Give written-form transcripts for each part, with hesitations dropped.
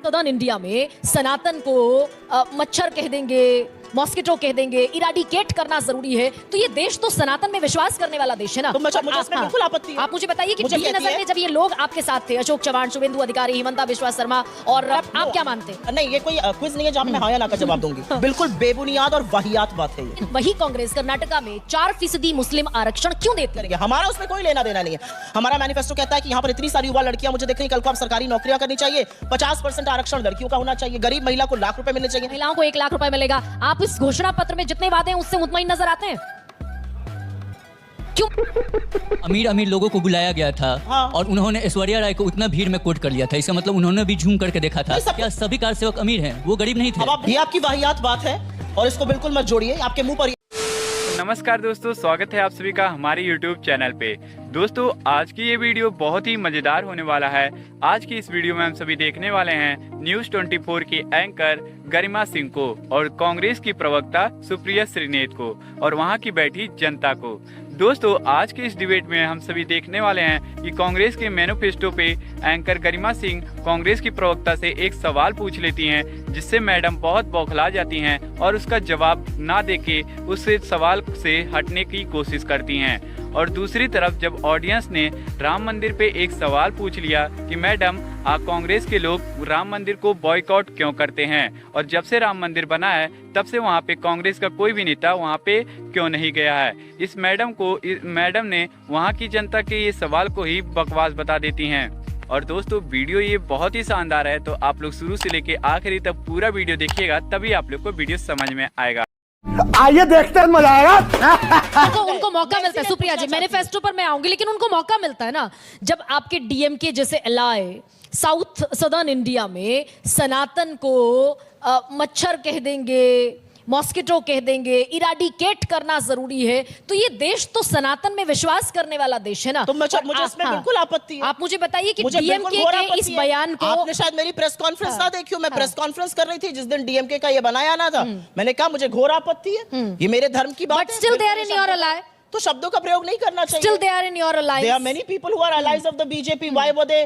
Southern India में सनातन को मच्छर कह देंगे, मॉस्किटो कह देंगे, इराडिकेट करना जरूरी है। तो ये देश तो सनातन में विश्वास करने वाला देश है ना। तो मुझे इसमें बिल्कुल आपत्ति है। आप मुझे बताइए कि पहली नजर में जब ये लोग आपके साथ थे, अशोक चव्हाण, शुभेंदु अधिकारी, हिमंता बिश्वा शर्मा, और आप क्या मानते हैं? नहीं, ये कोई क्विज नहीं है जहाँ मैं हाँ या ना का जवाब दूंगी। बिल्कुल बेबुनियाद और वाहियात बात है ये। वही कांग्रेस कर्नाटका में 4% मुस्लिम आरक्षण क्यों देती है? हमारा उसमें कोई लेना देना नहीं है। हमारा मैनिफेस्टो कहता है कि यहाँ पर इतनी सारी युवा लड़कियां मुझे देख रही, कल को आप सरकारी नौकरियां करनी चाहिए, 50% आरक्षण लड़कियों का होना चाहिए, गरीब महिला को ₹1,00,000 मिलने चाहिए, महिलाओं को 1,00,000 रुपए मिलेगा। आप इस घोषणा पत्र में जितने वादे हैं उससे मुतमईन नजर आते हैं? क्यों? अमीर अमीर लोगों को बुलाया गया था। हाँ। और उन्होंने ऐश्वर्या राय को उतना भीड़ में कोट कर लिया था। इसका मतलब उन्होंने भी झूम करके देखा था। क्या सभी कार सेवक अमीर हैं? वो गरीब नहीं थे। अब ये आपकी वाहियात बात है और इसको बिल्कुल मत जोड़िए आपके मुंह पर। नमस्कार दोस्तों, स्वागत है आप सभी का हमारे YouTube चैनल पे। दोस्तों, आज की ये वीडियो बहुत ही मज़ेदार होने वाला है। आज की इस वीडियो में हम सभी देखने वाले हैं न्यूज़ 24 की एंकर गरिमा सिंह को और कांग्रेस की प्रवक्ता सुप्रिया श्रीनेत को और वहां की बैठी जनता को। दोस्तों, आज के इस डिबेट में हम सभी देखने वाले हैं कि कांग्रेस के मैनिफेस्टो पे एंकर गरिमा सिंह कांग्रेस की प्रवक्ता से एक सवाल पूछ लेती हैं, जिससे मैडम बहुत बौखला जाती हैं और उसका जवाब ना देके उससे सवाल से हटने की कोशिश करती हैं। और दूसरी तरफ जब ऑडियंस ने राम मंदिर पे एक सवाल पूछ लिया कि मैडम कांग्रेस के लोग राम मंदिर को बॉयकॉट क्यों करते हैं, और जब से राम मंदिर बना है तब से वहाँ पे कांग्रेस का कोई भी नेता वहाँ पे क्यों नहीं गया है, इस मैडम ने वहाँ की जनता के ये सवाल को ही बकवास बता देती हैं। और दोस्तों, वीडियो ये बहुत ही शानदार है, तो आप लोग शुरू से लेके आखिरी तक पूरा वीडियो देखिएगा, तभी आप लोग को वीडियो समझ में आएगा। आइए देखते हैं, मजा आएगा। उनको मौका मिलता है। सुप्रिया जी, मैनिफेस्टो पर मैं आऊंगी, लेकिन उनको मौका मिलता है ना, जब आपके डीएमके जैसे एलाय साउथ सदर्न इंडिया में सनातन को मच्छर कह देंगे, मॉस्किटो कह देंगे, इराडिकेट करना जरूरी है। तो ये देश तो सनातन में विश्वास करने वाला देश है ना। तो मुझे इसमें बिल्कुल आपत्ति है। आप मुझे बताइए कि डीएमके के इस बयान को आपने शायद मेरी प्रेस कॉन्फ्रेंस ना देखी हो। मैं प्रेस कॉन्फ्रेंस कर रही थी जिस दिन डीएमके का ये बनाया ना था। मैंने कहा मुझे घोर आपत्ति है, ये मेरे धर्म की बात है। But still they are in your ally. तो शब्दों का प्रयोग नहीं करना चाहिए। Still they are in your alliance. There are many people who are allies of the BJP. Why were they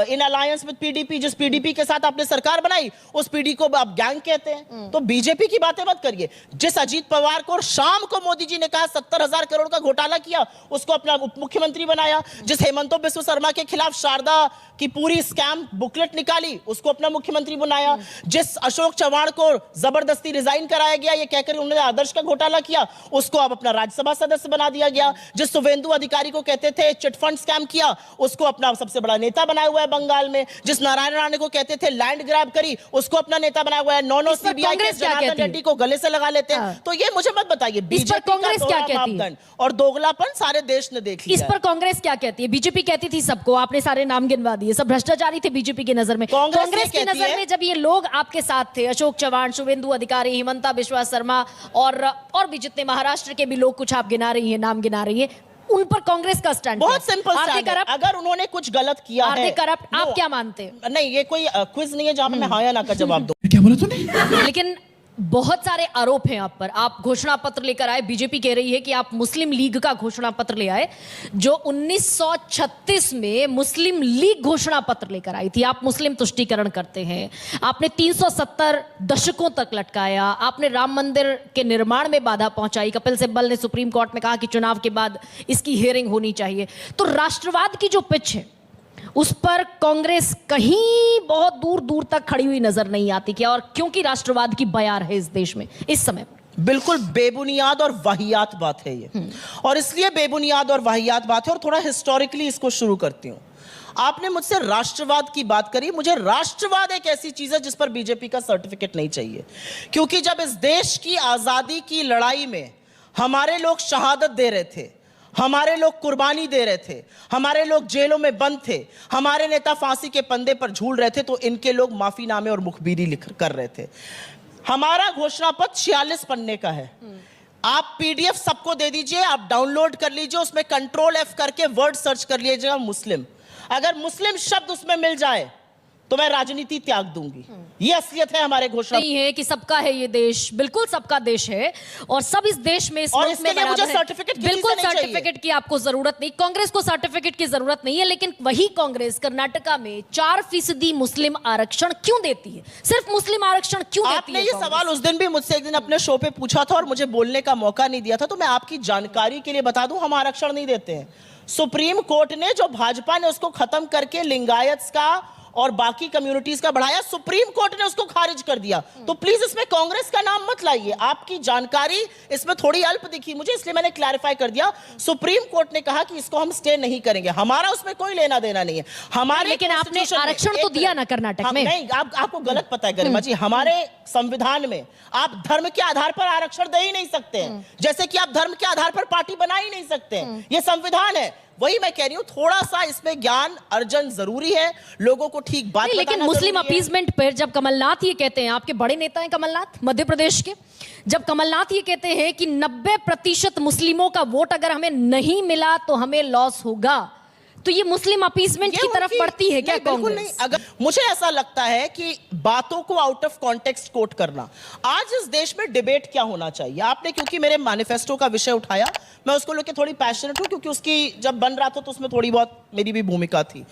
in alliance with PDP? जिस PDP के साथ आपने सरकार बनाई, उस पीडी को आप गैंग कहते हैं। तो बीजेपी की बातें मत करिए। जिस अजीत पवार को शाम को मोदी जी ने कहा 70,000 करोड़ का घोटाला किया, उसको अपना उप मुख्यमंत्री बनाया। जिस हेमंतो बिस्वा शर्मा के खिलाफ शारदा की पूरी स्कैम बुकलेट निकाली, उसको अपना मुख्यमंत्री बनाया। जिस अशोक चव्हाण को जबरदस्ती रिजाइन कराया गया ये कहकर उन्होंने आदर्श का घोटाला किया, उसको अब अपना राज्यसभा सदस्य बना दिया गया। जिस शुभेंदु अधिकारी को कहते थे चिटफंड स्कैम किया, उसको अपना सबसे बड़ा नेता बनाया हुआ है बंगाल में। जिस नारायण राणे को कहते थे लैंड ग्रैब करी, उसको अपना नेता बनाया हुआ है। नौ सीबीआई के जनार्दन रेड्डी को गले से लगा लेते हैं। तो ये मुझे मत बताइए बीजेपी कांग्रेस क्या कहती है और दोगलापन सारे देश ने देख लिया। इस पर कांग्रेस क्या कहती है? बीजेपी कहती थी सबको, आपने सारे नाम गिनवा दिए, सब भ्रष्टाचारी थे बीजेपी की नजर में। कांग्रेस की नजर में जब ये लोग आपके साथ थे, अशोक चव्हाण, शुभेंदु अधिकारी, हिमंता बिश्वा शर्मा और भी जितने महाराष्ट्र के भी लोग कुछ आप गिना रही हैं, नाम गिना रही है, उन पर कांग्रेस का स्टैंड बहुत सिंपल स्टैंड है। अगर उन्होंने कुछ गलत किया है, करप्ट, आप क्या मानते हैं? नहीं, ये कोई क्विज नहीं है जहां पे मैं हाँ या ना का जवाब दूं। क्या बोला तूने? लेकिन बहुत सारे आरोप हैं आप पर। आप घोषणा पत्र लेकर आए, बीजेपी कह रही है कि आप मुस्लिम लीग का घोषणा पत्र ले आए, जो 1936 में मुस्लिम लीग घोषणा पत्र लेकर आई थी। आप मुस्लिम तुष्टीकरण करते हैं, आपने 370 दशकों तक लटकाया, आपने राम मंदिर के निर्माण में बाधा पहुंचाई। कपिल सिब्बल ने सुप्रीम कोर्ट में कहा कि चुनाव के बाद इसकी हियरिंग होनी चाहिए। तो राष्ट्रवाद की जो पिच है उस पर कांग्रेस कहीं बहुत दूर दूर तक खड़ी हुई नजर नहीं आती क्या? और क्योंकि राष्ट्रवाद की बयार है इस देश में इस समय। बिल्कुल बेबुनियाद और वाहियात बात है ये, और इसलिए बेबुनियाद और वाहियात बात है। और थोड़ा हिस्टोरिकली इसको शुरू करती हूं। आपने मुझसे राष्ट्रवाद की बात करी। मुझे राष्ट्रवाद एक ऐसी चीज है जिस पर बीजेपी का सर्टिफिकेट नहीं चाहिए, क्योंकि जब इस देश की आजादी की लड़ाई में हमारे लोग शहादत दे रहे थे, हमारे लोग कुर्बानी दे रहे थे, हमारे लोग जेलों में बंद थे, हमारे नेता फांसी के पंदे पर झूल रहे थे, तो इनके लोग माफीनामे और मुखबिरी कर रहे थे। हमारा घोषणा पत्र 46 पन्ने का है। आप पीडीएफ सबको दे दीजिए, आप डाउनलोड कर लीजिए, उसमें Ctrl F करके वर्ड सर्च कर लीजिएगा मुस्लिम। अगर मुस्लिम शब्द उसमें मिल जाए तो मैं राजनीति त्याग दूंगी। ये असलियत है हमारे घोषणा। नहीं है कि सबका है ये देश, बिल्कुल सबका देश है और सब इस देश में, इस और मुल्क इसके में लिए मुझे बराबर हैं। सर्टिफिकेट किसी से बिल्कुल नहीं चाहिए। सर्टिफिकेट की आपको जरूरत नहीं, कांग्रेस को सर्टिफिकेट की जरूरत नहीं है, लेकिन वही कांग्रेस कर्नाटका में 4% मुस्लिम आरक्षण क्यों देती है? सिर्फ मुस्लिम आरक्षण क्यों देती आपने है ये कांग्रेस? सवाल उस दिन भी मुझसे एक दिन अपने शो पे पूछा था और मुझे बोलने का मौका नहीं दिया था, तो मैं आपकी जानकारी के लिए बता दूं, हम आरक्षण नहीं देते हैं। सुप्रीम कोर्ट ने, जो भाजपा ने उसको खत्म करके लिंगायत का और बाकी कम्युनिटीज का बढ़ाया, सुप्रीम कोर्ट ने उसको खारिज कर दिया। तो प्लीज इसमें कांग्रेस का नाम मत लाइए। आपकी जानकारी इसमें थोड़ी अल्प दिखी मुझे, इसलिए मैंने क्लैरिफाई कर दिया। सुप्रीम कोर्ट ने कहा कि इसको हम स्टे नहीं करेंगे, हमारा उसमें कोई लेना देना नहीं है। हमारे लेकिन आपने Constitution में- आरक्षण तो एक दिया मिनट। ना कर्नाटक में। नहीं, आपको गलत पता है गरिमा जी। हमारे संविधान में आप धर्म के आधार पर आरक्षण दे ही नहीं सकते हैं, जैसे कि आप धर्म के आधार पर पार्टी बना ही नहीं सकते हैं। ये संविधान है। वही मैं कह रही हूं, थोड़ा सा इसमें ज्ञान अर्जन जरूरी है, लोगों को ठीक बात नहीं, लेकिन बताना मुस्लिम जरूरी है। अपीजमेंट पर जब कमलनाथ ये कहते हैं, आपके बड़े नेता हैं कमलनाथ मध्य प्रदेश के, जब कमलनाथ ये कहते हैं कि 90% मुस्लिमों का वोट अगर हमें नहीं मिला तो हमें लॉस होगा, तो ये मुस्लिम अपीजमेंट ये की तरफ उनकी- बढ़ती है क्या नहीं, बिल्कुल कांग्रेस? नहीं। अगर मुझे ऐसा लगता है कि बातों को आउट ऑफ कॉन्टेक्स्ट कोट करना, आज इस देश में डिबेट क्या होना चाहिए, आपने क्योंकि मेरे मैनिफेस्टो का विषय उठाया, मैं उसको लेकर थोड़ी पैशनेट हूं, क्योंकि उसकी जब बन रहा था तो उसमें थोड़ी बहुत मेरी भी भूमिका थी।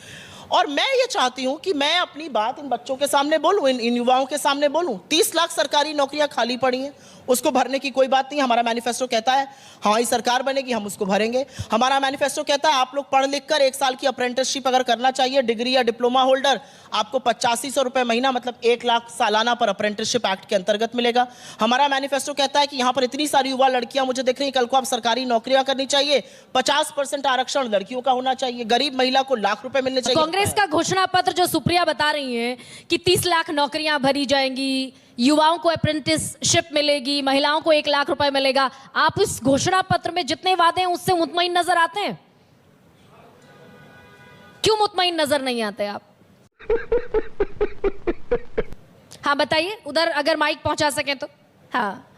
और मैं ये चाहती हूं कि मैं अपनी बात इन बच्चों के सामने बोलूं, इन युवाओं के सामने बोलूं। 30 लाख सरकारी नौकरियां खाली पड़ी हैं, उसको भरने की कोई बात नहीं। हमारा मैनिफेस्टो कहता है हमारी सरकार बनेगी, हम उसको भरेंगे। हमारा मैनिफेस्टो कहता है आप लोग पढ़ लिख कर 1 साल की अप्रेंटिसशिप अगर करना चाहिए, डिग्री या डिप्लोमा होल्डर, आपको 8500 रुपए महीना, मतलब 1 लाख सालाना पर अप्रेंटिसशिप एक्ट के अंतर्गत मिलेगा। हमारा मैनिफेस्टो कहता है कि यहाँ पर इतनी सारी युवा लड़कियां मुझे दिख रही, कल को आप सरकारी नौकरियां करनी चाहिए, 50% आरक्षण लड़कियों का होना चाहिए, गरीब महिला को लाख रुपए मिलने चाहिए। कांग्रेस का घोषणा पत्र जो सुप्रिया बता रही हैं कि 30 लाख नौकरियां भरी जाएंगी, युवाओं को अप्रेंटिसशिप मिलेगी, महिलाओं को 1 लाख रुपए मिलेगा, आप इस घोषणा पत्र में जितने वादे हैं उससे मुतमईन नजर आते हैं? क्यों मुतमईन नजर नहीं आते आप? हाँ बताइए, उधर अगर माइक पहुंचा सकें तो। हाँ,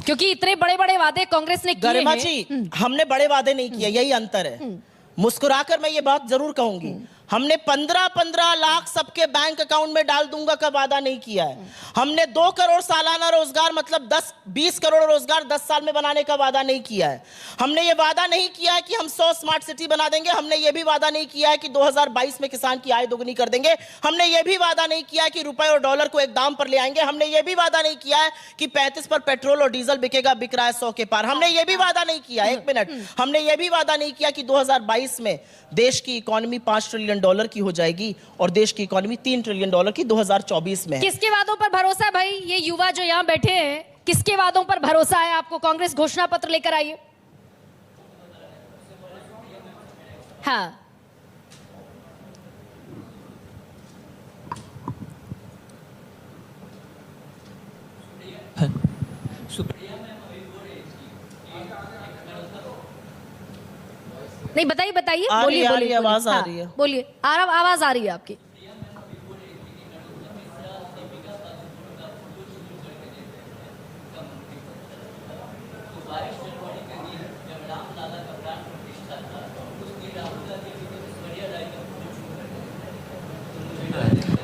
क्योंकि इतने बड़े बड़े वादे कांग्रेस ने किए गरिमा हैं। जी, हमने बड़े वादे नहीं किए, यही अंतर है। मुस्कुराकर मैं ये बात जरूर कहूंगी, हमने 15-15 लाख सबके बैंक अकाउंट में डाल दूंगा का वादा नहीं किया है। हमने 2 करोड़ सालाना रोजगार, मतलब 10-20 करोड़ रोजगार 10 साल में बनाने का वादा नहीं किया है। हमने ये वादा नहीं किया है कि हम 100 स्मार्ट सिटी बना देंगे। हमने ये भी वादा नहीं किया है कि 2022 में किसान की आय दोगुनी कर देंगे। हमने ये भी वादा नहीं किया है कि रुपए और डॉलर को एक दाम पर ले आएंगे। हमने ये भी वादा नहीं किया है कि 35 पर पेट्रोल और डीजल बिकेगा, बिक रहा है 100 के पार। हमने ये भी वादा नहीं किया, एक मिनट, हमने ये भी वादा नहीं किया कि 2022 में देश की इकोनॉमी $5 ट्रिलियन की हो जाएगी और देश की इकोनॉमी $3 ट्रिलियन की 2024 में है। किसके वादों पर भरोसा है भाई? ये युवा जो यहां बैठे हैं, किसके वादों पर भरोसा है आपको? कांग्रेस घोषणा पत्र लेकर आइए। हाँ, नहीं बताइए बताइए, आ रही बोलिए है, आ रही बोलिए, है, आवाज आ हाँ, रही है। बोलिए, आवाज आ रही है आपकी।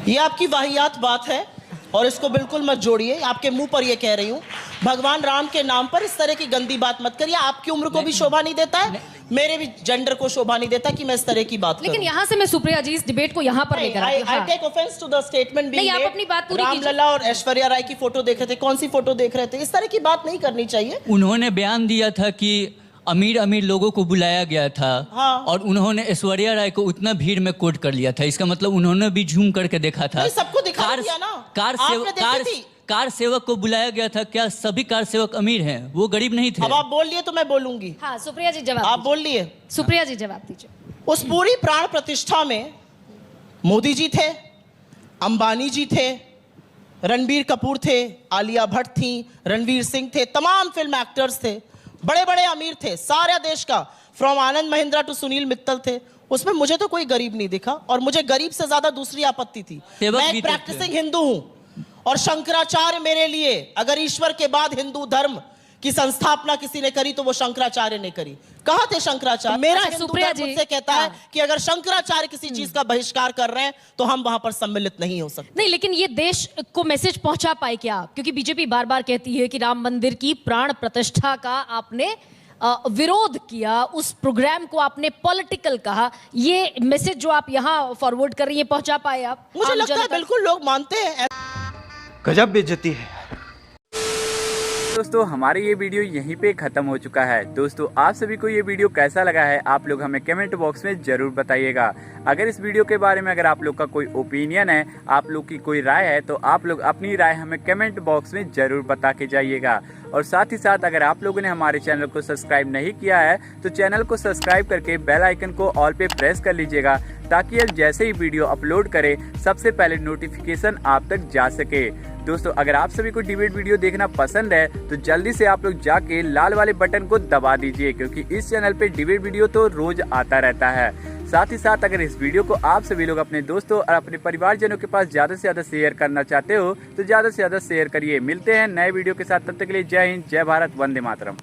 ये आपकी वाहियात बात है और इसको बिल्कुल मत जोड़िए। आपके मुंह पर ये कह रही हूं, भगवान राम के नाम पर इस तरह की गंदी बात मत करिए। आपकी उम्र को भी शोभा नहीं देता है, मेरे भी जेंडर को शोभा नहीं देता कि मैं इस तरह की बात लेकिन करूं। यहां से मैं सुप्रिया जी इस डिबेट को यहां पर लेकर आती हूं। I हाँ। take offense to the statement being नहीं, आप made। अपनी बात पूरी कीजिए। रामलला और ऐश्वर्या राय की फोटो देख रहे थे, कौन सी फोटो देख रहे थे? इस तरह की बात नहीं करनी चाहिए। उन्होंने बयान दिया था कि अमीर अमीर लोगों को बुलाया गया था। हाँ। और उन्होंने ऐश्वर्या राय को उतना भीड़ में कोट कर लिया था, इसका मतलब उन्होंने भी झूम करके देखा था। नहीं, सबको दिखा दिया ना। आपने देखी थी? कार सेवक को बुलाया गया था, क्या सभी कार सेवक अमीर हैं? वो गरीब नहीं थे। अब आप बोल लिए तो मैं बोलूंगी। हाँ, सुप्रिया जी जवाब आप दीजिए। बोल लिए। सुप्रिया जी जवाब दीजिए। उस पूरी प्राण प्रतिष्ठा में मोदी जी थे, अंबानी जी थे, रणबीर कपूर थे, आलिया भट्ट थी, रणवीर सिंह थे, तमाम फिल्म एक्टर्स थे, बड़े बड़े अमीर थे, सारा देश का, फ्रॉम आनंद महिंद्रा टू सुनील मित्तल थे। उसमें मुझे तो कोई गरीब नहीं दिखा और मुझे गरीब से ज्यादा दूसरी आपत्ति थी। सेवक मैं भी एक थे। प्रैक्टिसिंग हिंदू हूं और शंकराचार्य मेरे लिए, अगर ईश्वर के बाद हिंदू धर्म कि संस्थापना किसी ने करी तो वो शंकराचार्य ने करी। कहाँ थे शंकराचार्य? मेरा अच्छा, हिंदू सुप्रिया धर्म जी, मुझसे कहता है हाँ। कि अगर शंकराचार्य किसी चीज का बहिष्कार कर रहे हैं तो हम वहां पर सम्मिलित नहीं हो सकते। नहीं, लेकिन ये देश को मैसेज पहुंचा पाए क्या आप? क्योंकि बीजेपी बार बार कहती है कि राम मंदिर की प्राण प्रतिष्ठा का आपने विरोध किया, उस प्रोग्राम को आपने पॉलिटिकल कहा। ये मैसेज जो आप यहाँ फॉरवर्ड कर रही है, पहुंचा पाए आप? मुझे आम लगता है जनता- बिल्कुल लोग मानते हैं। गजब बेइज्जती है। दोस्तों हमारे ये वीडियो यहीं पे खत्म हो चुका है। दोस्तों आप सभी को ये वीडियो कैसा लगा है आप लोग हमें कमेंट बॉक्स में जरूर बताइएगा। अगर इस वीडियो के बारे में अगर आप लोग का कोई ओपिनियन है, आप लोग की कोई राय है, तो आप लोग अपनी राय हमें कमेंट बॉक्स में जरूर बता के जाइएगा। और साथ ही साथ अगर आप लोगों ने हमारे चैनल को सब्सक्राइब नहीं किया है तो चैनल को सब्सक्राइब करके बेल आइकन को ऑल पे प्रेस कर लीजिएगा, ताकि अब जैसे ही वीडियो अपलोड करें सबसे पहले नोटिफिकेशन आप तक जा सके। दोस्तों अगर आप सभी को डिबेट वीडियो देखना पसंद है तो जल्दी से आप लोग जाके लाल वाले बटन को दबा दीजिए, क्योंकि इस चैनल पे डिबेट वीडियो तो रोज आता रहता है। साथ ही साथ अगर इस वीडियो को आप सभी लोग अपने दोस्तों और अपने परिवारजनों के पास ज्यादा से ज्यादा शेयर करना चाहते हो तो ज्यादा से ज्यादा शेयर करिए। मिलते हैं नए वीडियो के साथ, तब तक के लिए जय हिंद, जय भारत, वंदे मातरम।